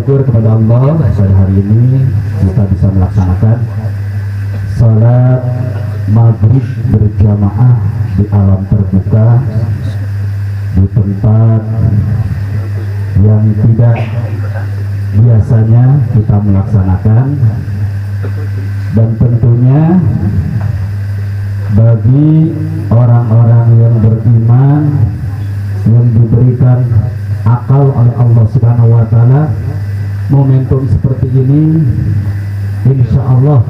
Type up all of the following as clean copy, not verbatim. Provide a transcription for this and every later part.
bersyukur kepada Allah pada hari ini kita bisa melaksanakan salat maghrib berjamaah di alam terbuka di tempat yang tidak biasanya kita melaksanakan, dan tentunya bagi orang-orang yang beriman yang diberikan akal oleh Allah Subhanahu wa Ta'ala, momentum seperti ini insya Allah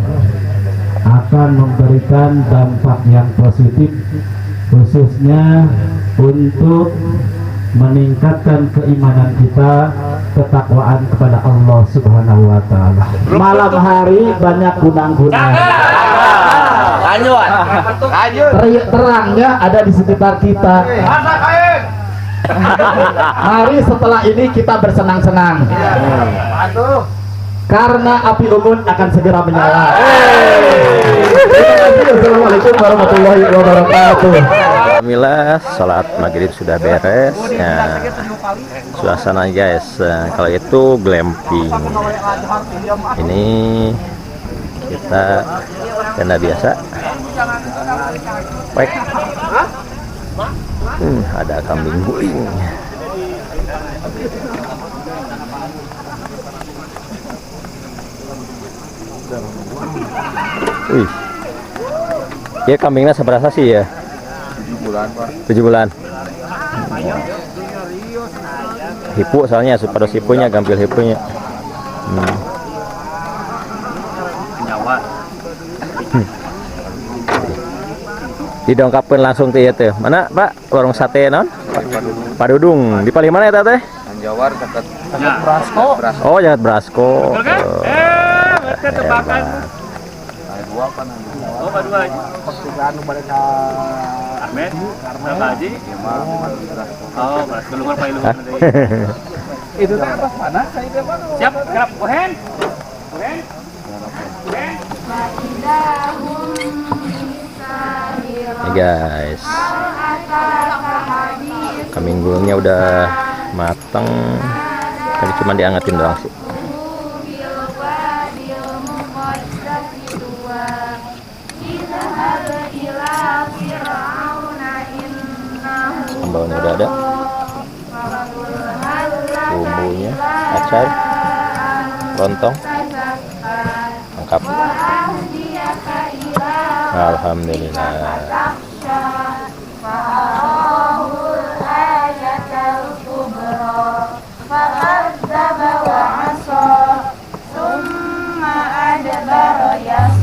akan memberikan dampak yang positif, khususnya untuk meningkatkan keimanan kita, ketakwaan kepada Allah Subhanahu wa Ta'ala. Malam hari banyak gunang-gunang, terangnya ada di sekitar kita. Mari setelah ini kita bersenang-senang, karena api unggun akan segera menyala. Assalamualaikum warahmatullahi wabarakatuh. Alhamdulillah, salat maghrib sudah beres. Ya, suasana guys, kalau itu glamping. Ini kita tenda biasa. Baik. Ada kambing guling. Wih, ya kambingnya seberapa sih ya? 7 bulan Pak. 7 bulan. Hipu soalnya, pada hipunya, gampil hipunya. Nyawa. Didongkapkan langsung ke itu. Mana Pak warung sate non? Padudung. Di paling mana ya teh? Jawar dekat Brasko. Oh, Jagat Brasko. tebakan. Dua apa nanti? Oh, dua aja. Pertigaan balik ke Ahmed, Karma Haji. Oh, belum apa ilmu tadi. Itu teh atas mana? Saya teh mana? Siap, gerak Kohen. Kohen. Nih guys, kambing gulungnya udah matang, tadi cuma diangetin doang sih. Sambalnya udah ada, bumbunya, acar, lontong, lengkap. Alhamdulillah.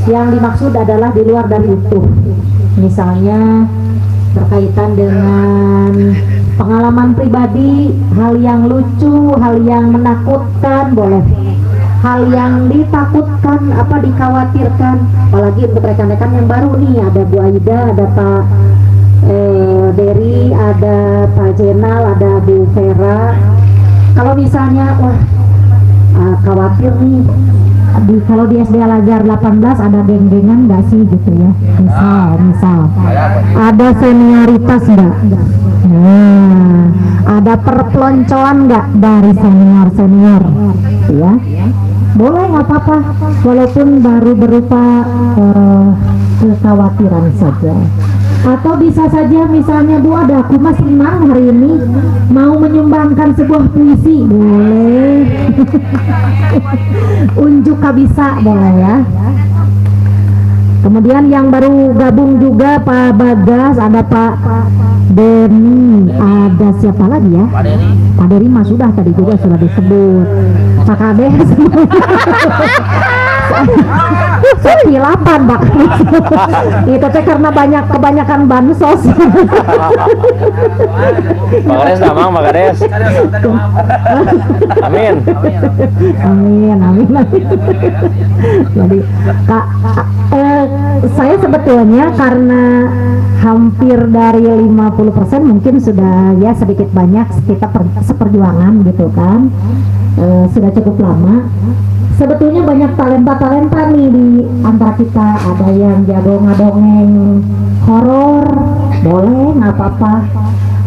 Yang dimaksud adalah di luar dari itu, misalnya berkaitan dengan pengalaman pribadi, hal yang lucu, hal yang menakutkan boleh, hal yang ditakutkan, apa dikhawatirkan, apalagi untuk rekan-rekan yang baru nih, ada Bu Aida, ada Pak Dery, ada Pak Jenal, ada Bu Vera. Kalau misalnya wah khawatir nih, kalau di SD Al-Azhar 18 ada geng-gengan nggak sih gitu ya, misal ada senioritas nggak, ada perpeloncoan nggak dari senior ya, boleh, nggak apa-apa, walaupun baru berupa kekhawatiran saja. Atau bisa saja misalnya Bu, ada aku mas senang hari ini mau menyumbangkan sebuah puisi, boleh. Unjuk bisa, boleh ya. Kemudian yang baru gabung juga Pak Bagas, ada Pak Denny, ada siapa lagi ya? Pak Dery mah sudah tadi juga sudah disebut. Pak Kades. Sekilapan Pak. Itu teh karena kebanyakan bansos. Pak Kades namang, Pak Kades. Amin. Amin. Jadi Kak, saya sebetulnya karena hampir dari 50% mungkin sudah ya sedikit banyak kita seperjuangan gitu kan, sudah cukup lama. Sebetulnya banyak talenta nih di antara kita. Ada yang jago ngadongeng horor, boleh, nggak apa-apa.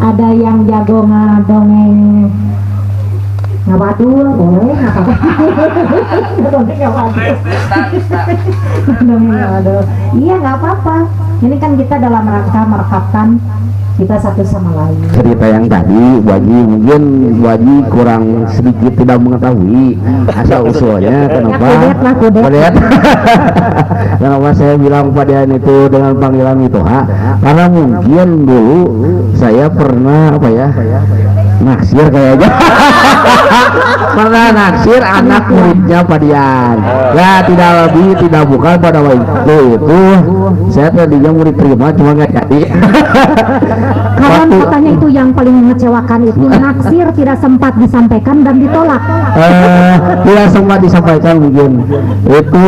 Ada yang jago ngadongeng ngawadul boleh nggak apa-apa. Dongeng ngawadul. Dongeng ngawadul. Iya nggak apa-apa. Ini kan kita dalam rangka merekatkan kita satu sama lain. Cerita yang tadi mungkin Waji kurang sedikit tidak mengetahui asal usulnya kenapa kudet. Kenapa saya bilang pada itu dengan panggilan itu karena mungkin dulu saya pernah naksir kayaknya. Pernah naksir anak muridnya Padian. Ya tidak lebih tidak bukan pada waktu itu saya tadinya murid prima cuma nggak jadi. Kawan katanya itu yang paling mengecewakan itu naksir tidak sempat disampaikan dan ditolak. Tidak sempat disampaikan mungkin. Itu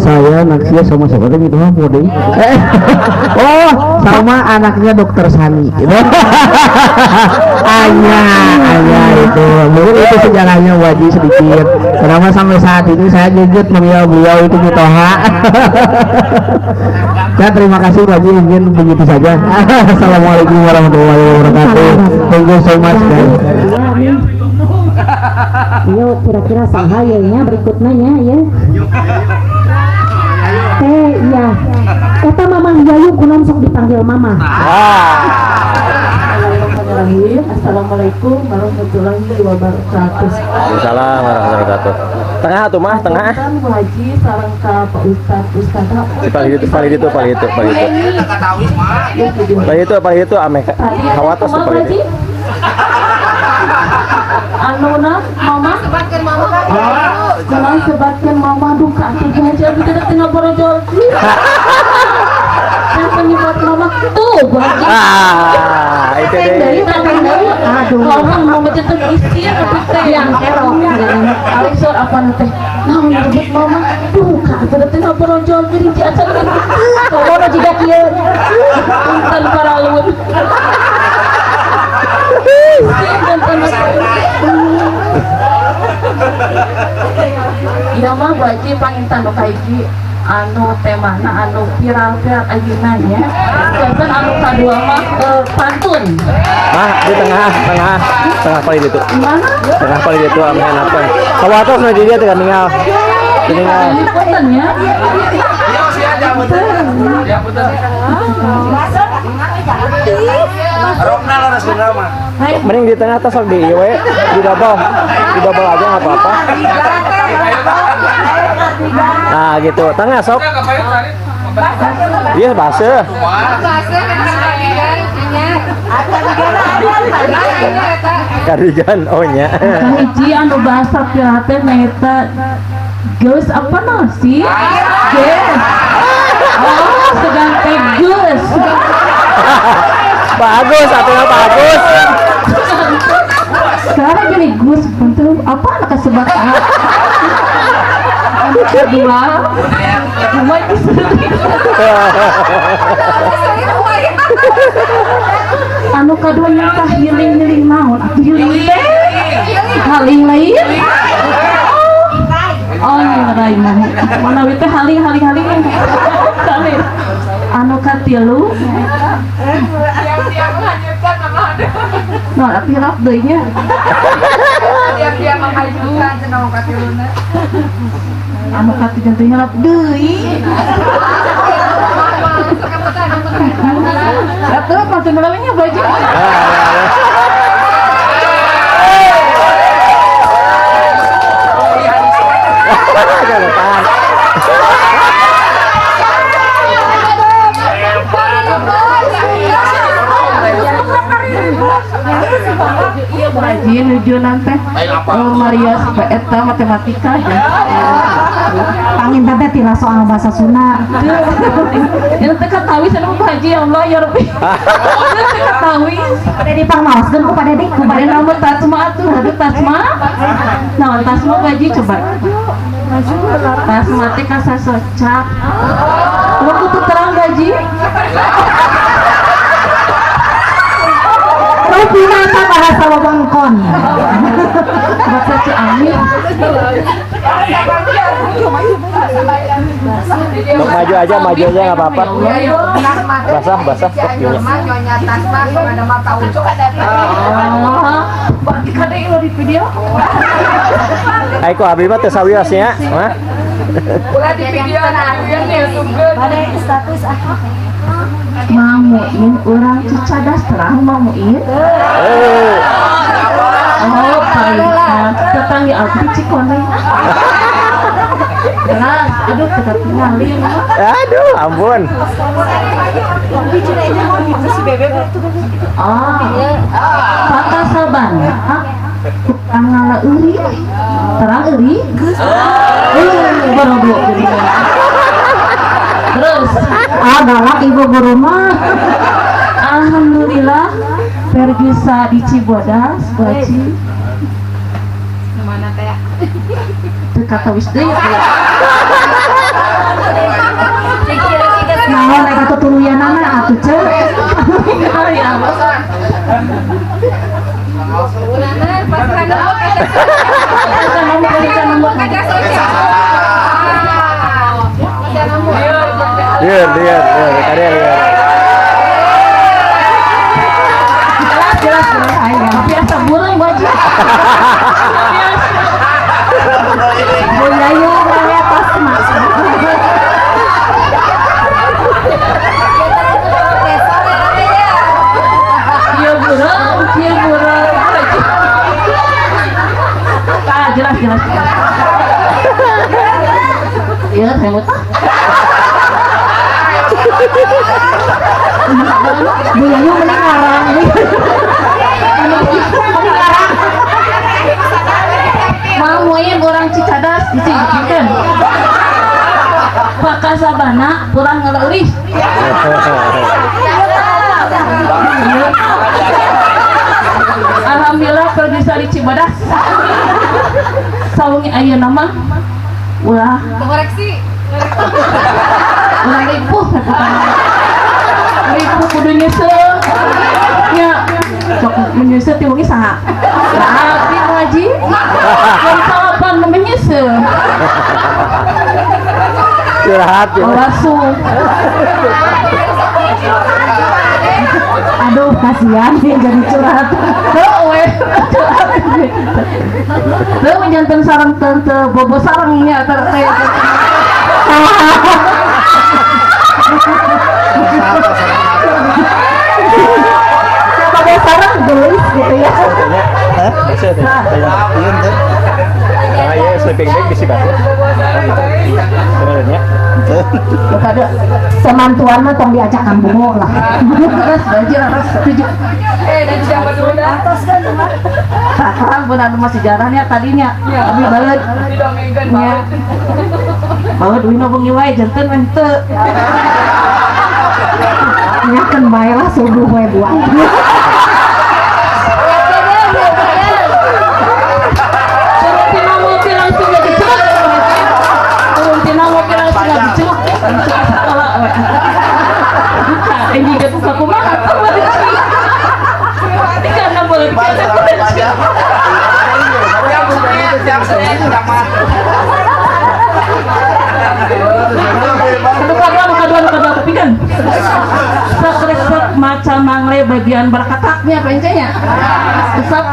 saya naksir sama siapa itu oh sama anaknya Dokter Sani. Hanya itu mungkin itu sejarahnya Waji sedikit. Kenapa sampai saat ini saya jujur beliau itu Mitoha. Ya terima kasih Waji, mungkin begitu saja. Assalamualaikum warahmatullahi wabarakatuh. Thank you so much guys. Yo kira-kira sahayanya berikutnya ya. Iya. Kata Mama Yayu kunon sok dipanggil Mama. Assalamualaikum warahmatullahi wabarakatuh. Waalaikumsalam warahmatullahi wabarakatuh. Tengah tuh mah, tengah. Haji sareng ka Pak Ustaz. Paling itu ame hawatos paling itu. Anuna Mama sebatkeun Mama. Kunaon sebatkeun Mama duka atuh haji tidak tinggal borojol. Yang penyebab Mama tuh Haji. Itu deh. Aduh, orang mau mencetak istri tapi teh yang erok. Alisor apa nanti? Nah, menyebut Mama duka atuh tinggal borojol jadi diacan. Kalau juga kieu. Punten para luhur. Iya mah baji pangintan nu kaiji anu temana anu viral-viral ayeuna nya. Jangan anu kadua mah pantun. Di tengah paling itu. Mana? Tengah paling itu ame enakeun. Hawatos nu dia teh tinggal. Ini punten ya. Mending di tengah tas di iwe, di double aja nggak apa-apa. Nah gitu, tengah sok. Iya base. Karigan, oh nya. Hiji anu bahasa pirate neta geus apa nasi? Geus. Oh, sedang tegus. Bagus, atuh bagus. Sekarang gini Gus, untuk apa anak kesebat kedua cuma anu kedua nyata healing naon healing teh haling lain oh nyerai mana teh haling anu katilu nah tapi rap deui nya dia menghajukan cenah katiluna anu katilu teh rap deui atuh pantun namanya baju Rajin nuju nanti Maria eta matematika angin tante tira soal bahasa Sunda itu ketahui sana haji Allah ya Rabbi ketahui pada dipangmaoskeun ku pada dik ku pada nama tasma atuh aduh tasma nah tasma haji coba tasma teh kasa socak lu kudu terang gaji binasa bahasa wabangkon bahasa Ciamis Sok maju aja nggak apa-apa. Basah sok gini. Aiko abi mah teu sawiosnya, mah. Ulah di video Pada status mamuin orang cicadas terang mamuin. Oh, baik. Tetangga aku cikoneng. Tenang, aduh kita tinggalin. Aduh, ampun. Oh, Paka Sabana. Tukang ngala uri, terang uri. Baru terus, galak ibu guru mah. Alhamdulillah, Pergisa di Cibodas, Baci. Mana kayak Kata wis deui ya. Nah, mereka keturunan mana atuh ce? Lihat. Jelas. Biasa burung baju. Buyayu atas mas. Iya burung. Jelas. Iya, saya mau tahu. Buyayu mengarang. Mamuin orang Cicadas dicicipkan. Paka Sabana kurang ngeleuris. Alhamdulillah pergi di Cibodas. Saung aya nama ulah koreksi. ulah ripuh kudu nyesel. Ya, sok menyesel ti wengi saha? Tapi ngaji. Mun salapan menyesel. Curhat ya. Langsung. Aduh, kasihan dia jadi curhat. Tuh menjantan sarang tante bobo sarangnya terkait. Sebagai sarang gelis gitu ya. Ya, sleeping bag bisi batu. Sebenarnya. Kada semantuan mah tong diajak kampung lah. Terus ras setuju. Dan siapa dulu dah? Atas kan mah. Sekarang benar rumah sejarahnya tadinya. Tapi balik. Ya. Bawa duit nabung wae janten mah teu. Nya kan bae lah subuh wae buat. Ini dia buka kumaha tuh karena boleh kedua tapi kan sek macam mangle bagian berkataknya pencenya besok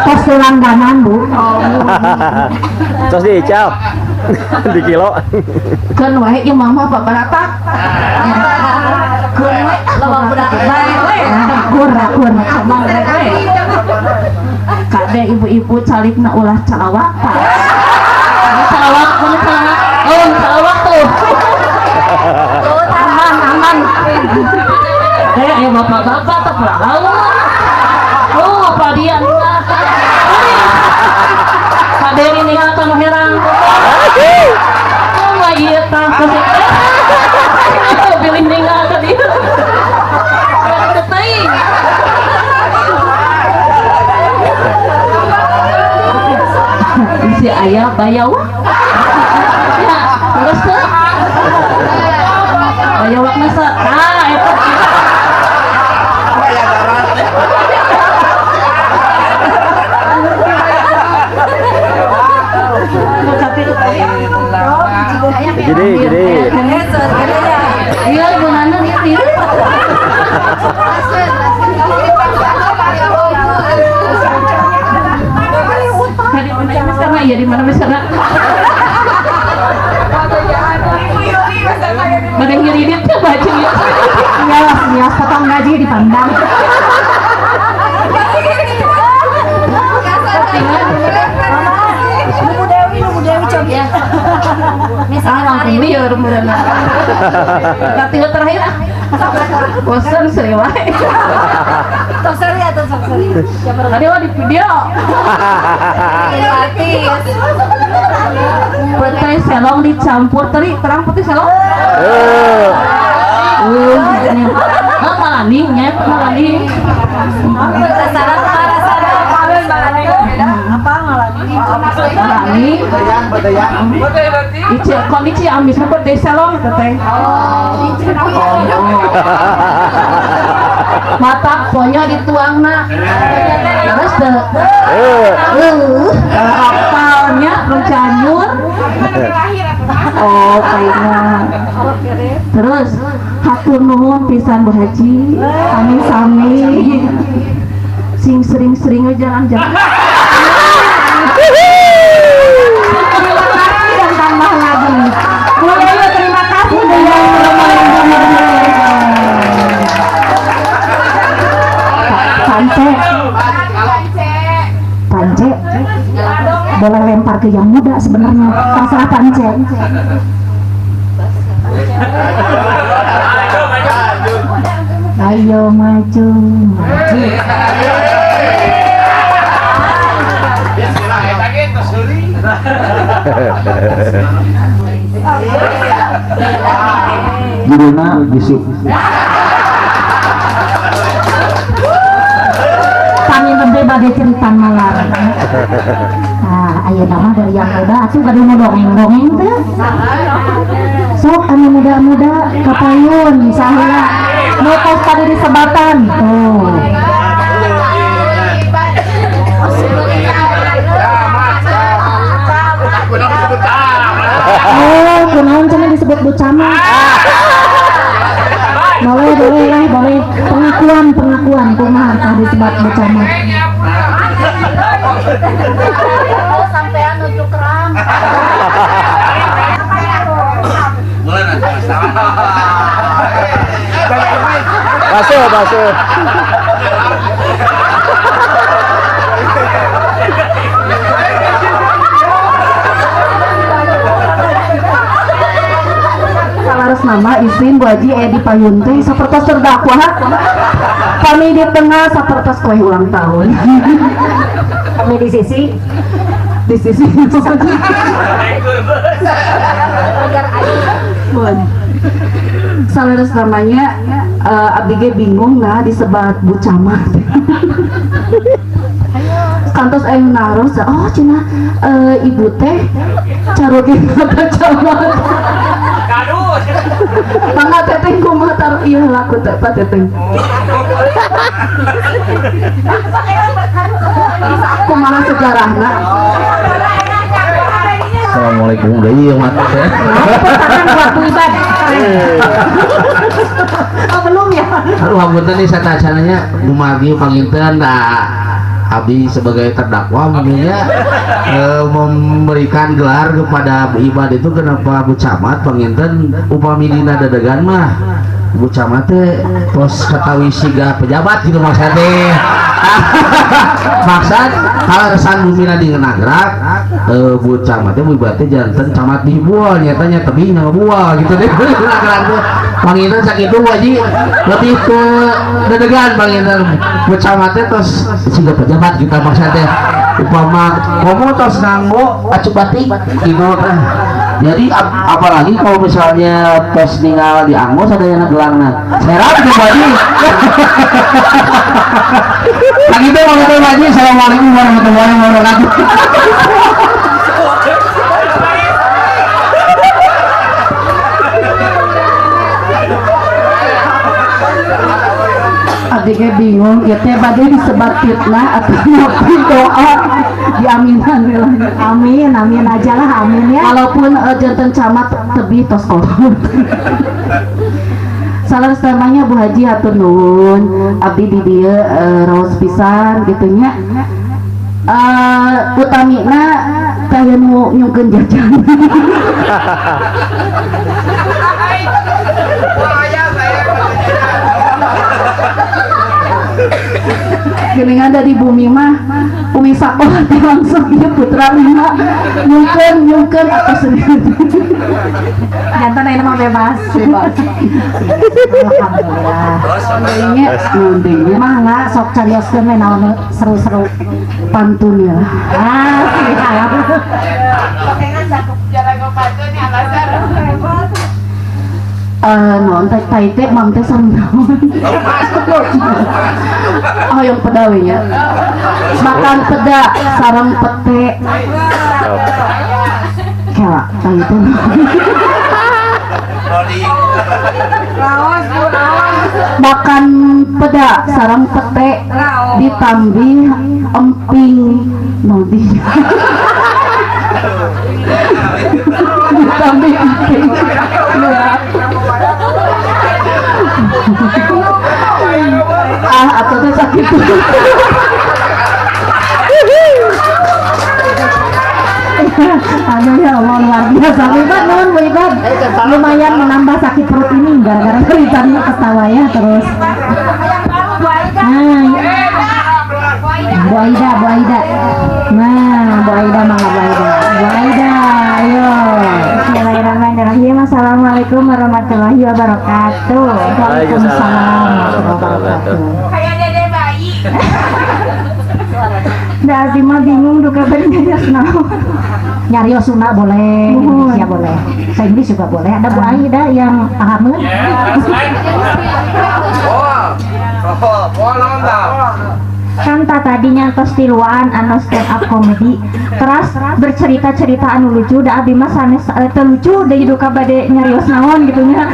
pas langganan bu Terus dicap di kilo. kan wae ieu mama apa baratak kun lawan budak bae we kur sama we kade ibu-ibu calikna ulah calawak calawak tuh aman ya bapak-bapak tak perahu padian kaderi ninggalkan herang iya tak pilih ninggalkan dia ketai si ayah bayawa ya terus tuh bayawa nasa itu Jadi. Iya, gunanya itu. Di mana misalnya? Badang ngiridit tuh baju ya. Nias potong gaji dipandang. Ibu Dewi coba ya. Misalnya ini ya rumuran. Tapi terakhir bosan seri wae. Seri atau seri? Tadi di video. Putih selong dicampur teri terang putih selong. Malaning nyet malaning. Apa malaning? Malaning. Ice kondisi amis apa deh selong teteh. Mata ponya dituangna. Terus deh. Apalnya rencanyur. Oh, kayaknya. Terus hatur nuhun pisan Bu Haji. Sami-sami. Sing sering-sering jalan-jalan. Terima kasih dan tambah lagi. Mulai terima kasih dengan Pance boleh lempar ke yang muda sebenarnya masalah Pance. Ayo maju. Judulnya bisik. Kami gede badai cerita malam. Nah, ayo nama dari yang muda, asuh badai mau dongeng-dongeng teh. Sok anu muda-muda kapayun, saheula. Nutos tadi di sebatan. Tuh. Oh, kunaon cenah disebut bucama. Boleh. Pengakuan kumaha tadi disebut bucama. Sampean nuju keram. Basuh. Salaras nama izin Bu Haji Edi Payunte sapertos terdakwa. Kami di tengah sapertos kue ulang tahun. Kami di sisi. Salaras namanya abdi ge bingung nah disebat Bu Camat. Kantos aing naros, oh cenah ibu teh caroge kata camat. Mangga teteh kumaha taruh ieu laku teh Pak teteh. Kumaha sejarahna? Assalamualaikum deui yang mata teh. Waktu ibadah. Oh belum ya? Aduh hapunten nih satacananya dumagi panginten abdi sebagai terdakwa mungkinnya memberikan gelar kepada Bu Ibad itu kenapa Bu Camat panginten upami dina dadegan mah Bu Camat teh pos katawi siga pejabat gitu maksudnya maksud kalau resan bumina di ngenagrak Bu Camat Bu Ibad teh janten camat di buah nyatanya tebing nama buah gitu deh panginten sakitu Haji lebih ke dadegan panginten Bu Camat teh tos siga pejabat kita maksudnya upama komo tos nganggo acuh batik gitu teh. Jadi apalagi kalau misalnya tos tinggal di Angos ada yang gelangna serap gitu Haji. Lagi teh mau ketemu Haji. Assalamualaikum warahmatullahi wabarakatuh. Abdi ge bingung ieu teh bade disebat fitnah atau ngopi doa diaminkan amin amin aja lah amin ya walaupun janten camat tebih tos kolot salah samanya Bu Haji hatur nuhun abdi di dieu raos pisan gitu nya utamina kaya nu nyungkeun jajan geningan dari bumi mah umi sakoh langsung ieu putra lima nyungkeun apa sendiri jantan ayeuna mah bebas alhamdulillah nya nunding mah enggak sok carioskeun we naon seru-seru pantun ya siap non tai teh mam teh sandaun oh yang pedawainya makan peda sarang pete kela tai teh makan peda sarang pete ditambi emping nodi ditambi emping atau tuh sakit aduh ya Allah luar biasa hebat non hebat lumayan menambah sakit perut ini gara-gara ceritanya ketawa ya terus Bu Aida nah Bu Aida mangga Bu Aida ayo Bismillahirrahmanirrahim. Assalamualaikum warahmatullahi wabarakatuh. Waalaikumsalam warahmatullahi wabarakatuh. Kayak dede bayi. Dah Adi mah bingung duka nyarios naon. Nyarios Sunda boleh, Indonesia boleh. Bahasa Inggris juga boleh. Ada Bu Aida yang pahameun. Kan tadinya tos tiluan anu stand up comedy terus bercerita-cerita anu lucu da abdi mah sanes teu lucu deui duka bade nyarios naon gitu nya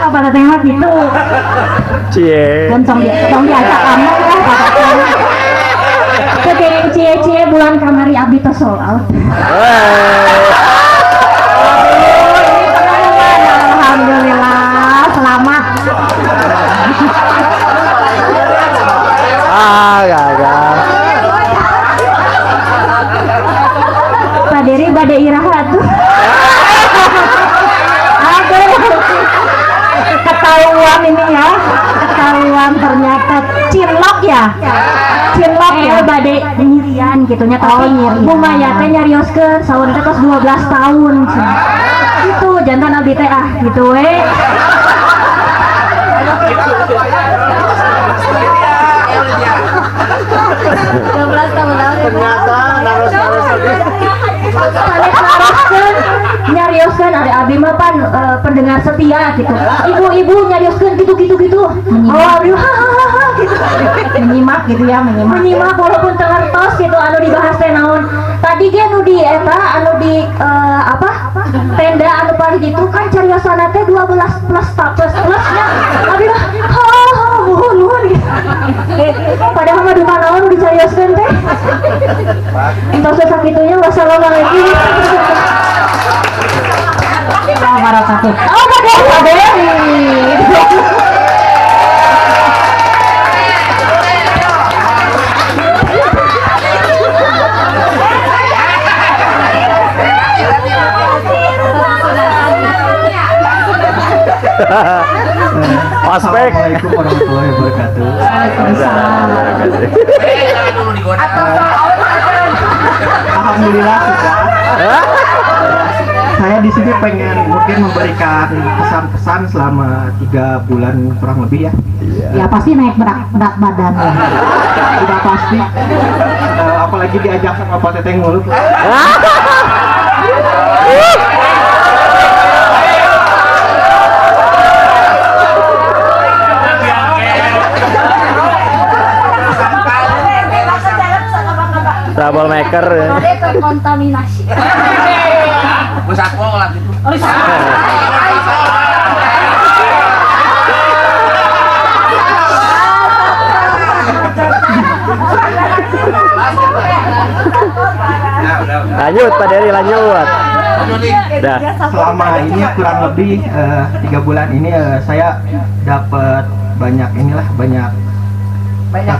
apa teh mah gitu cie tong diajak kamu ya kekiring cie bulan kamari abdi tos sold out alhamdulillah selamat gagal Pak Deri bade iraha tuh aduh ketahuan ini ya ketahuan ternyata cinlok ya bade nyirian gitunya tapi Bu Maya teh nyarioskeun saun teh tos 12 tahun itu jantan abdi teh gitu we nyarioskeun ari abdi mah pan pendengar setia gitu ibu-ibu nyarioskeun gitu oh abdi menyimak gitu ya menyimak walaupun tengertos gitu anu dibahas teh naon tadi ge anu di eta anu di apa tenda anu paling gitu kan cariosana teh 12 plusnya abdi mah nuhun gitu padahal mah duka naon dicarioskeun teh entos sakitunya wassalamualaikum wabarakatuh oh Pak Dewi Aspek. Assalamualaikum warahmatullahi wabarakatuh. Waalaikumsalam. Alhamdulillah sudah. Saya di sini pengen mungkin memberikan pesan-pesan selama 3 bulan kurang lebih ya. Ya pasti naik berat badan. Sudah pasti. Apalagi diajak sama Pak Teteng mulu. Troublemaker ya. Terkontaminasi. Lanjut Pak Dery, lanjut. Dah. Selama ini kurang lebih 3 bulan ini saya dapat banyak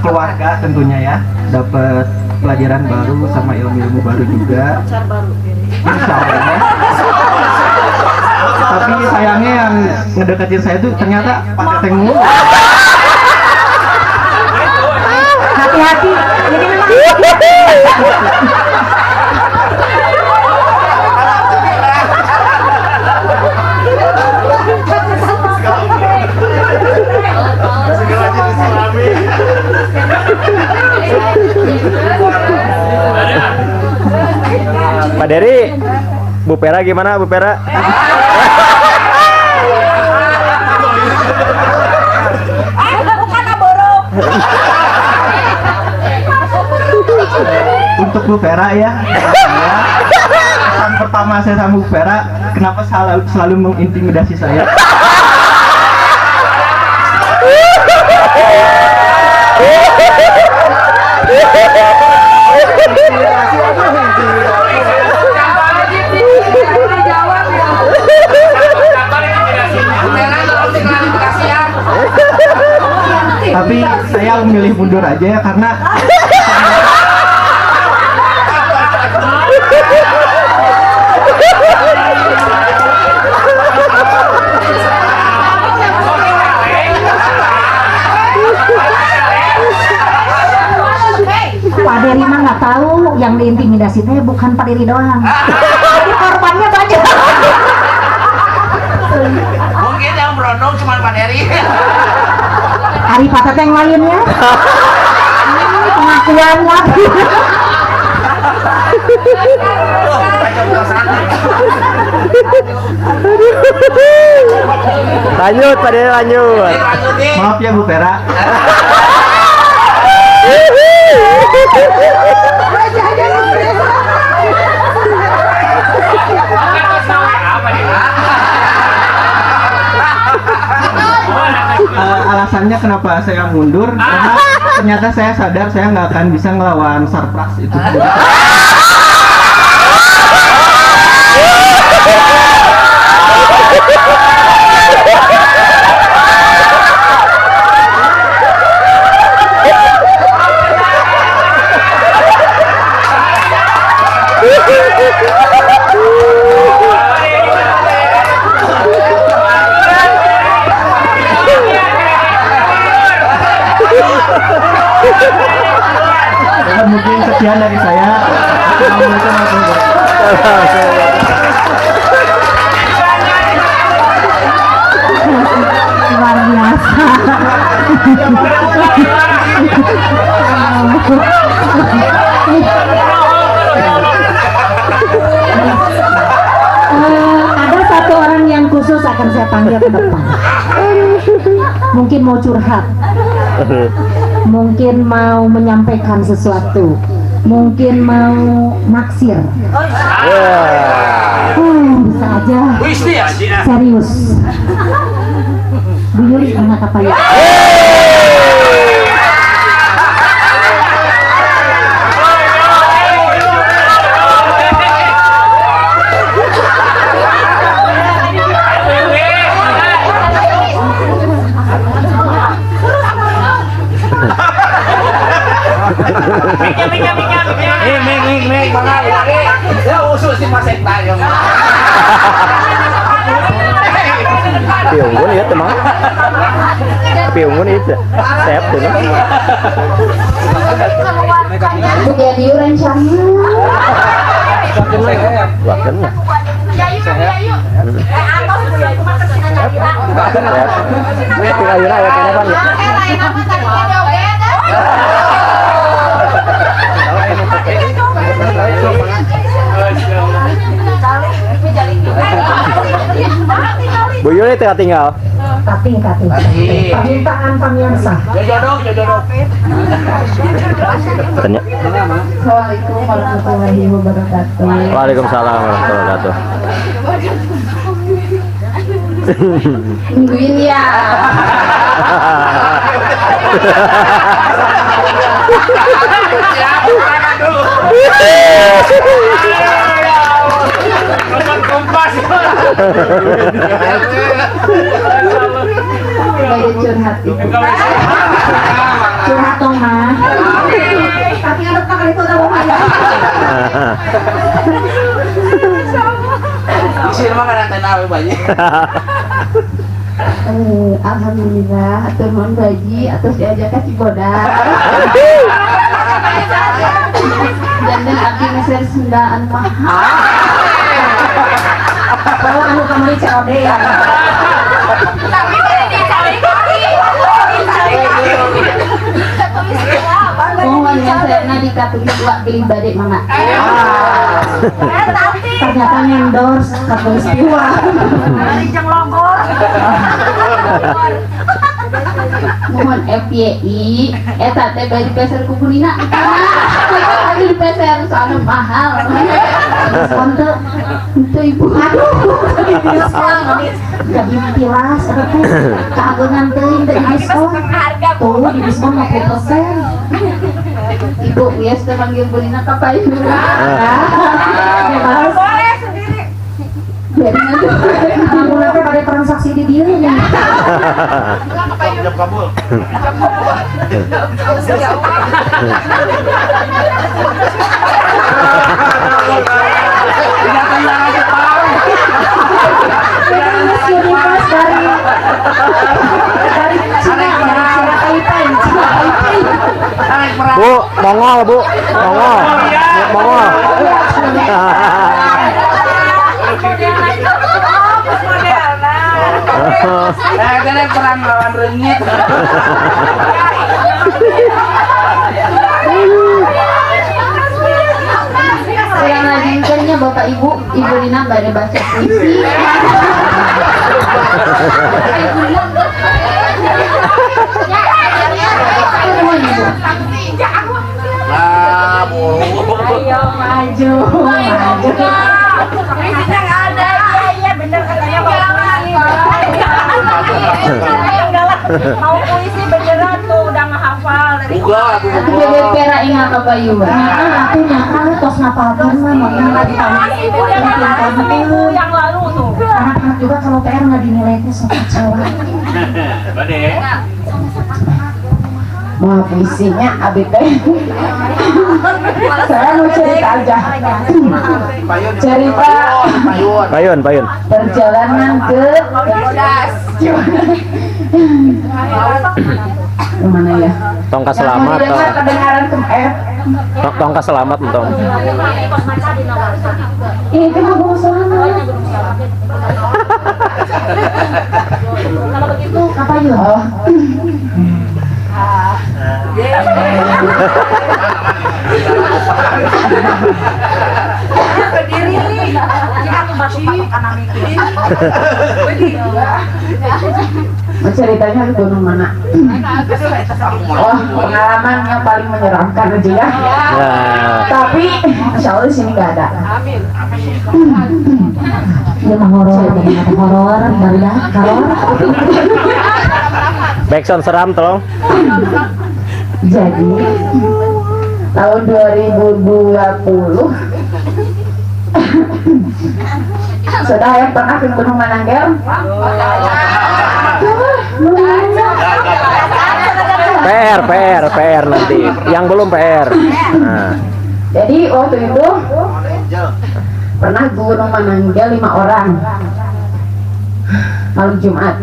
keluarga tentunya ya, dapat pelajaran baru sama ilmu-ilmu baru juga. Insya Allah. Tapi sayangnya yang ngedeketin saya tuh ternyata Pak Teteng mulu. Hati-hati, jadi memang Pak Dery, Bu Pera gimana Bu Pera? Untuk Bu Vera ya, pesan pertama saya sama Bu Vera, kenapa selalu mengintimidasi saya? Tapi saya memilih mundur aja ya karena Pak Dery mah nggak tahu yang diintimidasi teh bukan Pak Dery doang. Jadi korbannya banyak. Mungkin yang berondong cuma Pak Dery. Hari Pak Teteng lainnya. Pengakuan lagi. Lanjut Pak Dery, lanjut. maaf ya Bu Vera. Alasannya kenapa saya mundur karena ternyata saya sadar saya nggak akan bisa ngelawan Sarpras itu. Ya, mungkin sekian dari saya. Assalamualaikum warahmatullahi wabarakatuh. Luar biasa. Ada satu orang yang khusus akan saya panggil ke depan. Mungkin mau curhat, mungkin mau menyampaikan sesuatu, mungkin mau naksir. Bisa aja. Serius. Bu Yuli anak apa ya? Piunggun ya teman. Piunggun itu. Sep tuh. Jadi rencana. Wakilnya. Tinggal yura ya kenapa ya? Bu Yuli tinggal. Kating. Permintaan pamirsa. Jodoh. Tanya. Assalamualaikum warahmatullahi wabarakatuh. Waalaikumsalam warahmatullahi wabarakatuh. Tungguin ya. Lagi curhat itu. Curhat dong, Ma. Tapi ada kali itu udah mau Sini mah kan antena banyak. Alhamdulillah, atur mohon baji atas diajak ke Cibodas. Dan abdi meser sundaan mahal. Kalau anu kamari COD ya. Tapi tadi dicari kaki. Mohon ya saya dikatulis buat pilih badai mana. Ternyata endorse katulis piwa. Mohon FYI, teh baju peser kukulina. Lagi di peser soalnya mahal. Diskon tuh, itu ibu. Aduh, diskon. Jadi pilas, keagungan tuh dari diskon. Tuh di diskon 50%. Ibu, ya sudah panggil bulina kapai. Boleh sendiri. Jadi nanti kamu nanti pada transaksi di diri nih. Jam kabul. Bu, mongol Bu, mongol. Kena perang lawan renyit. Yang lanjutnya Bapak Ibu Lina pada baca puisi. Ayo maju. Puisinya nggak ada. Iya bener katanya mau puisi beneran tuh udah ngehafal dari Bebek pera ingat apa Yu? Aku nyangka lu tos ngapalkan mah mau lagi minggu yang lalu tuh. anak-anak juga kalau PR nggak dinilainya sama cewek. Bade. Mau puisinya abi teh. Saya mau cerita aja. Cerita Payun. perjalanan ke mana ya? Tongkat selamat. Kedengaran ke Tongkat selamat entong. Ini kan mau selamat. Kalau begitu apa yuk? Ceritanya di gunung mana? Oh, pengalaman yang paling menyeramkan aja ya. Tapi insya Allah di sini nggak ada. Dia mah horor, baru ya, horor. Backsound seram tolong. Jadi tahun 2020 sudah yang pernah ke Gunung Mananggel? PR nanti. Yang belum PR. Nah. Jadi waktu itu pernah Gunung Mananggel 5 orang malam Jumat.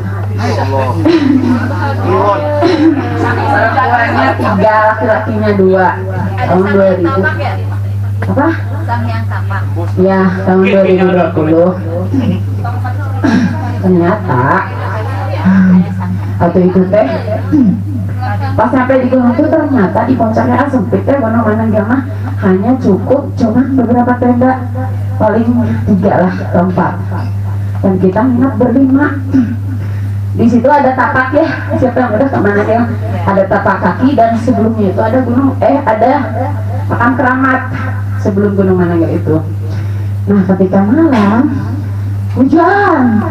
Perempuannya 3, laki-lakinya 2. Tahun 2000. Apa? Ya, tahun 2020. Ternyata waktu itu teh pas sampai di gunung itu ternyata di puncaknya sempit teh Gunung Mananggel mah hanya cukup cuma beberapa tenda, paling 3 lah tempat, dan kita nginap berlima. Di situ ada tapak ya, siapa yang udah kemana ya? Ada tapak kaki dan sebelumnya itu ada ada makam keramat sebelum Gunung Manangil itu. Nah ketika malam hujan,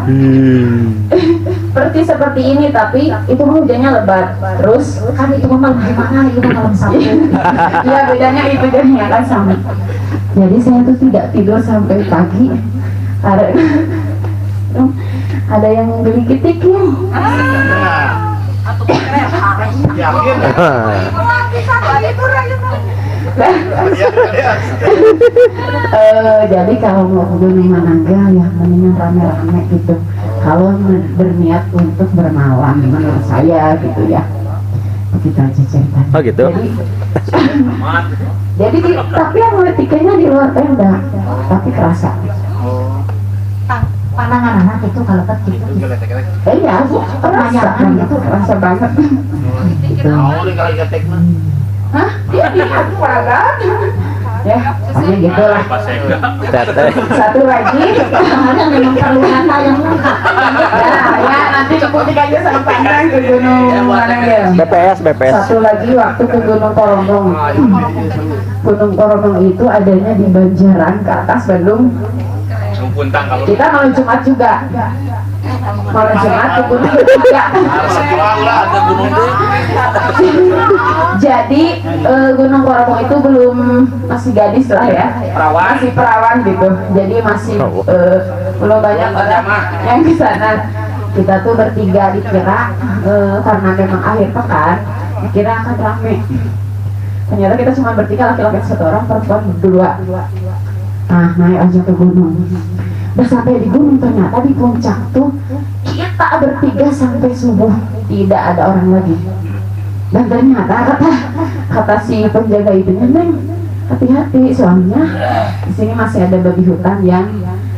seperti ini tapi itu hujannya lebat. Terus Kan itu malam gimana? Itu malam Sabtu. ya bedanya itu jadinya kan sama. Jadi saya tuh tidak tidur sampai pagi. Ada yang geligitik-gitik. Yakin? Jadi kalau mau ke Gunung Mananggal ya mendingan rame-rame gitu. Kalau berniat untuk bermalam menurut saya gitu ya. Begitu aja ceritanya. Oh gitu. Jadi tapi yang mulai tiketnya di luar tenda, tapi kerasa. Pandangan anak itu kalau kecil itu Iya, kerasa banget. Hah? Dia diadu banget. Ya, pokoknya gitu lah. Satu lagi, ada memang perlu kata yang lengkap. ya nanti bukti aja sama pandang ke Gunung Manangil. BPS. Satu lagi waktu ke Gunung Korongong. Gunung Korongong itu adanya di Banjaran ke atas Bandung. Kita malam Jumat juga. Malam Jumat ke gunung juga. Jadi Gunung Korongong itu belum, masih gadis lah ya, masih perawan gitu. Jadi masih belum banyak orang yang ke sana. Kita tuh bertiga dikira karena memang akhir pekan, dikira akan rame. Ternyata kita cuma bertiga, laki-laki satu orang, perempuan berdua. Nah, naik aja ke gunung. Udah sampai di gunung, ternyata di puncak tuh kita bertiga sampai subuh tidak ada orang lagi. Dan ternyata kata si penjaga itu, Neng, hati-hati soalnya di sini masih ada babi hutan yang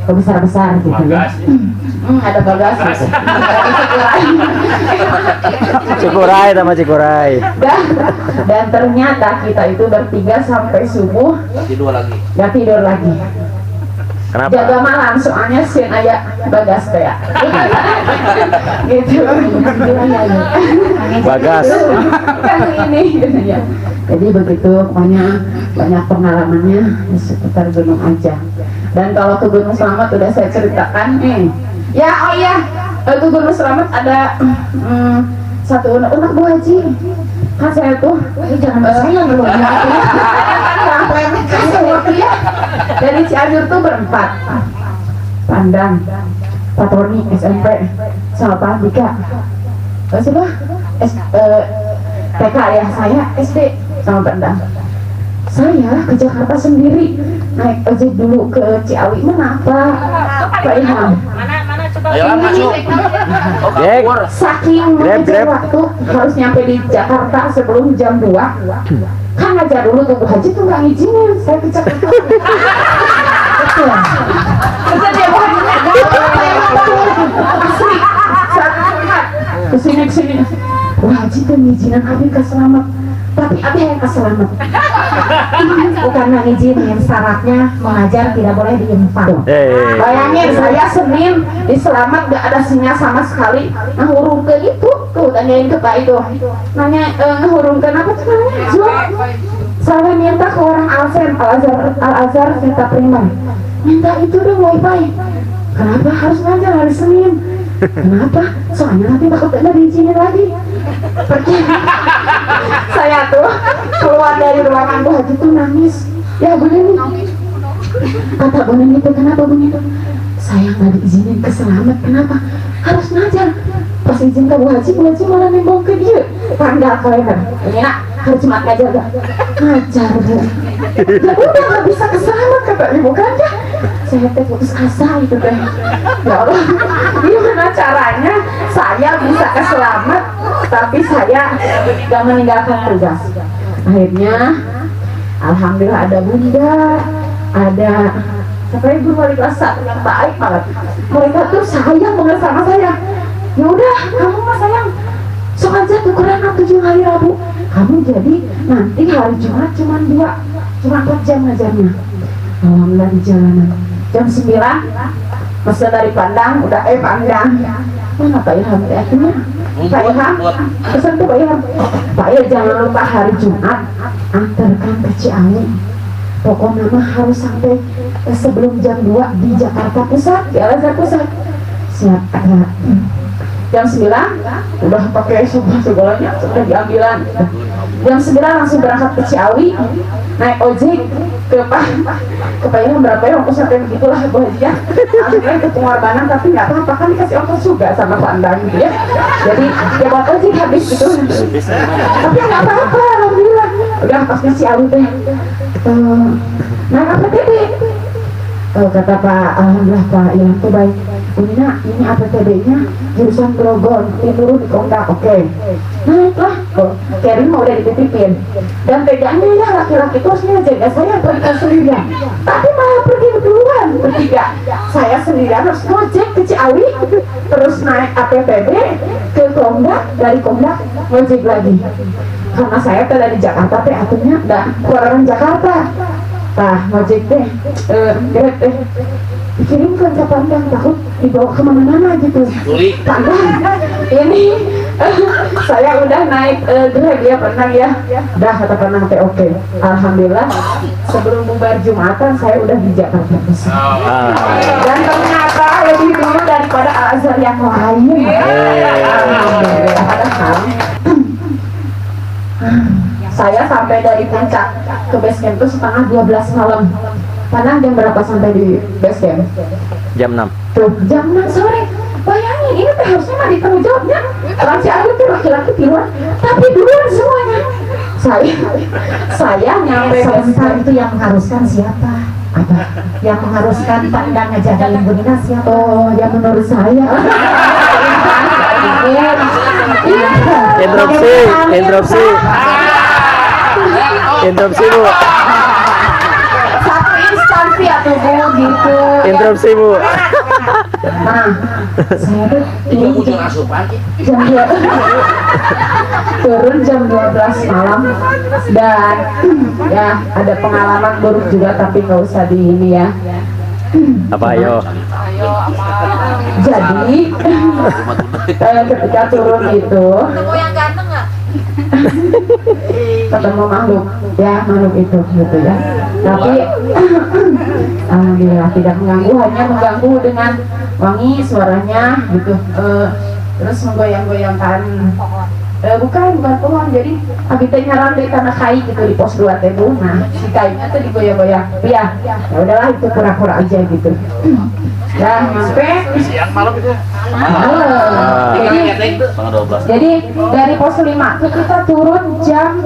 besar-besar gitu ya. Ada bagas gitu. Cikuray sama Cikuray. Dan ternyata kita itu bertiga sampai subuh nggak tidur lagi. Kenapa? Jaga malam soalnya sin aya bagas teh ya. Gitu. Bagas. Kan ini gitu ya. Jadi begitu, pokoknya banyak pengalamannya di sekitar gunung aja. Dan kalau ke Gunung Slamet udah saya ceritakan nih. Ya, oh iya, ke Gunung Slamet ada satu unek Bu Haji. Kan saya tuh, Jangan saya dulu. ya. Dari Cianjur tuh berempat. Pandang, Pak Tony SMP, sama Pak Andika. Siapa? TK ya, saya SD sama Pandang. Saya ke Jakarta sendiri, naik ojek dulu ke Ciawi. Mana Pak Ilham? Mana coba. Ayolah masuk. Saking mengejar waktu harus nyampe di Jakarta sebelum jam 2. Kan ngajar dulu tuh Bu Haji tuh nggak ngizinin saya ke Jakarta. Betul. Terus dia Bu Haji asli kesini Bu Haji tuh ngizinin Abi ke Slamet, tapi Abi yang ke Slamet. Bukan ngizinin, syaratnya mengajar tidak boleh diimpang. Bayangin saya Senin di Slamet gak ada sinyal sama sekali. Nah hurung ke itu tuh tanyain ke Pak itu, nanya ngehurung kenapa tuh namanya Jual. Saya minta ke orang Al-Azhar Vita Prima, minta itu dong wifi. Kenapa harus ngajar hari Senin? Kenapa? Soalnya nanti takut tidak diizinin lagi. Pergi. Saya tuh keluar dari ruangan Bu Haji tuh nangis. Ya Bu Neni. Kata Bu Neni itu, kenapa Bu Neni? Saya nggak diizinin ke Slamet. Kenapa? Harus ngajar. Pas izin ke Bu Haji malah nembong ke dia. Tanggal kalender. Ini nak, hari Jumat ngajar gak? Ngajar Bu. Ya udah nggak bisa ke Slamet kata ibu kan ya. Saya teh putus asa itu teh. Ya Allah, gimana caranya saya bisa ke Slamet tapi saya gak meninggalkan tugas. Akhirnya alhamdulillah ada Bunda, ada siapa ibu wali kelas 1 yang baik banget. Mereka tuh sayang banget sama saya. Ya udah, kamu mah sayang, sok aja tukeran 7 hari Rabu. Kamu jadi nanti hari Jumat cuma 4 jam ngajarnya. Alhamdulillah di jalanan. Jam 9 masa dari Pandang udah Pandang mana Pak Ilham teh akhirnya Pak Ilham pesan tuh Pak Ilham, Pak Il jangan lupa hari Jumat antarkan ke Ciawi, pokoknya mah harus sampai sebelum jam 2 di Jakarta Pusat, di Al-Azhar Pusat. Siap. Jam 9 udah pakai segalanya sudah diambilan. Jam 9 langsung berangkat ke Ciawi, naik ojek ke Pak Ilham berapa ya ongkos sampai begitulah Bu Haji ya. Akhirnya ke Pengorbanan tapi nggak apa-apa kan dikasih ongkos juga sama Pandang gitu ya. Jadi ya buat ojek habis gitu. Tapi nggak apa-apa, alhamdulillah. Udah pas ke Ciawi tuh naik APTB. Kata Pak, alhamdulillah Pak Ilham tuh baik. Unina, ini APTB-nya jurusan Grogol, turun di Kongda, oke. Naiklah, Kevin mau udah dititipin. Dan teganya ya laki-laki itu harusnya jaga saya pergi sendirian. Tapi malah pergi duluan bertiga. Saya sendirian harus ngojek ke Ciawi, terus naik APTB ke Kongda, dari Kongda ngojek lagi. Karena saya dari Jakarta teh akhirnya dan keluaran Jakarta. Nah, ngojek teh, Grab teh dikirimkan ke Pandang, takut dibawa kemana-mana gitu. Pandang, ini saya udah naik Grab ya Pandang ya. Udah kata Pandang teh oke. Alhamdulillah sebelum bubar Jumatan saya udah di Jakarta Pusat. Dan ternyata lebih dulu daripada Al-Azhar yang lain. Alhamdulillah. Padahal saya sampai dari puncak ke base camp itu setengah 12 malam. Pandang jam berapa sampai di base camp? Jam 6. Tuh, jam 6 sore. Bayangin, ini teh harusnya mah ditanggung jawabnya orang Ciawi tuh laki-laki duluan, tapi duluan semuanya. Saya nyampe Sebentar, itu yang mengharuskan siapa? apa? Yang mengharuskan Pandang ngejagain Bu Nina siapa? Oh, ya menurut saya. Interupsi Bu. Satu instansi atau Bu gitu. Interupsi Bu. Nah, saya tuh jam 2 turun jam 12 malam dan ya ada pengalaman buruk juga tapi nggak usah di ini ya. Apa ayo? Jadi ketika turun itu ketemu makhluk itu gitu ya. Tapi alhamdulillah tidak mengganggu, hanya mengganggu dengan wangi suaranya gitu. Terus menggoyang-goyangkan bukan pohon, jadi abitnya nyerang dari tanah kai gitu di pos 2 teh Bu. Nah si kayunya tuh digoyang-goyang. Ya udahlah itu pura-pura aja gitu. Dan sampai siang malam itu. Jadi dari pos 5 tuh kita turun jam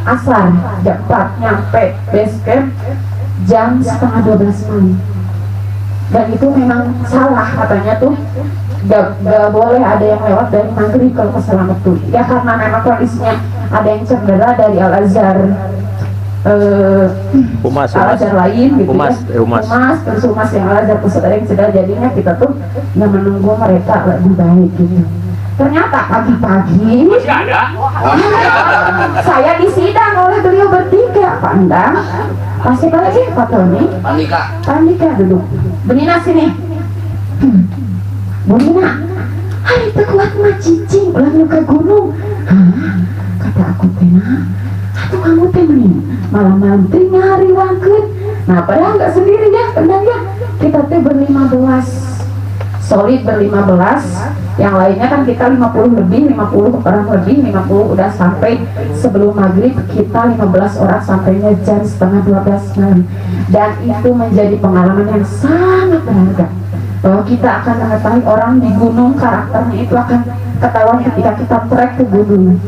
asar, jam 4 nyampe base camp jam setengah 12 malam. Dan itu memang salah katanya tuh. Gak boleh ada yang lewat dari maghrib kalau ke Selamat tuh ya, karena memang kondisinya ada yang cedera dari Al-Azhar Al-Azhar lain gitu Humas. terus humas yang Al-Azhar Pusat ada yang cedera, jadinya kita tuh nggak menunggu mereka lebih baik gitu. Ternyata pagi-pagi saya disidang oleh beliau bertiga. Pandang pasti balik Pak Tony Pandika duduk Benina sini. Bonina, hari itu kuat mah cicing ulang ke gunung. Hah? Kata aku tena, atau kamu teh malam-malam teh ngari wangkeun. Nah padahal nggak sendiri ya, tenang ya. Kita teh ber-15, solid ber-15. Yang lainnya kan kita 50 lebih, 50 orang lebih, 50 udah sampai sebelum maghrib. Kita 15 orang sampainya jam setengah 12 malam. Dan itu menjadi pengalaman yang sangat berharga. Bahwa kita akan mengetahui orang di gunung, karakternya itu akan ketahuan ketika kita trek ke gunung.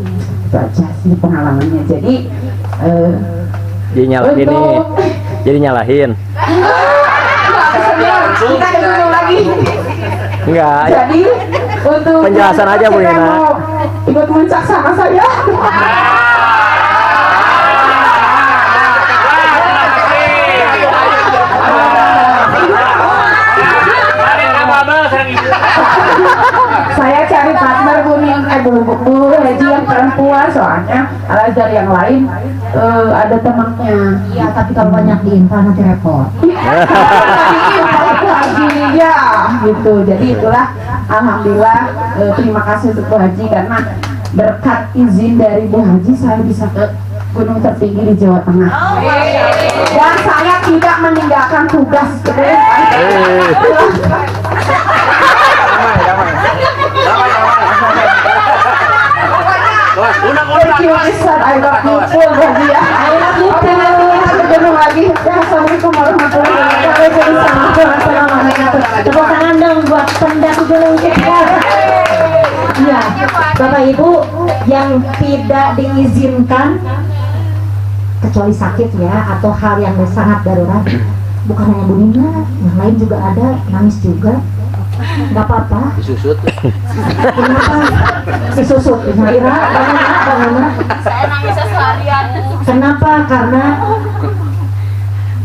Itu aja sih pengalamannya. Jadi jadi nyalahin. Kita ke gunung lagi. Enggak. Jadi untuk penjelasan aja Bu Nina. Ikut muncak sama saya. Saya cari partner Bu Haji yang perempuan, soalnya Al-Azhar yang lain ada temannya. Iya, tapi kalau banyak di info nanti repot. begini ya gitu. Jadi itulah alhamdulillah terima kasih untuk Bu Haji karena berkat izin dari Bu Haji saya bisa ke gunung tertinggi di Jawa Tengah. Dan saya tidak meninggalkan tugas. Thank you, Mister. I love you full, Haji ya. Oke, nanti kita ketemu lagi. Assalamualaikum warahmatullahi wabarakatuh. Assalamualaikum. Tepuk tangan dong buat pendaki gunung kita. Iya, Bapak Ibu yang tidak diizinkan kecuali sakit ya atau hal yang sangat darurat, bukan hanya Bu Nina, yang lain juga ada, nangis juga, nggak apa-apa. Disusut. Kenapa? Si susut, Ira, bagaimana? Saya nangis seharian. Kenapa? Karena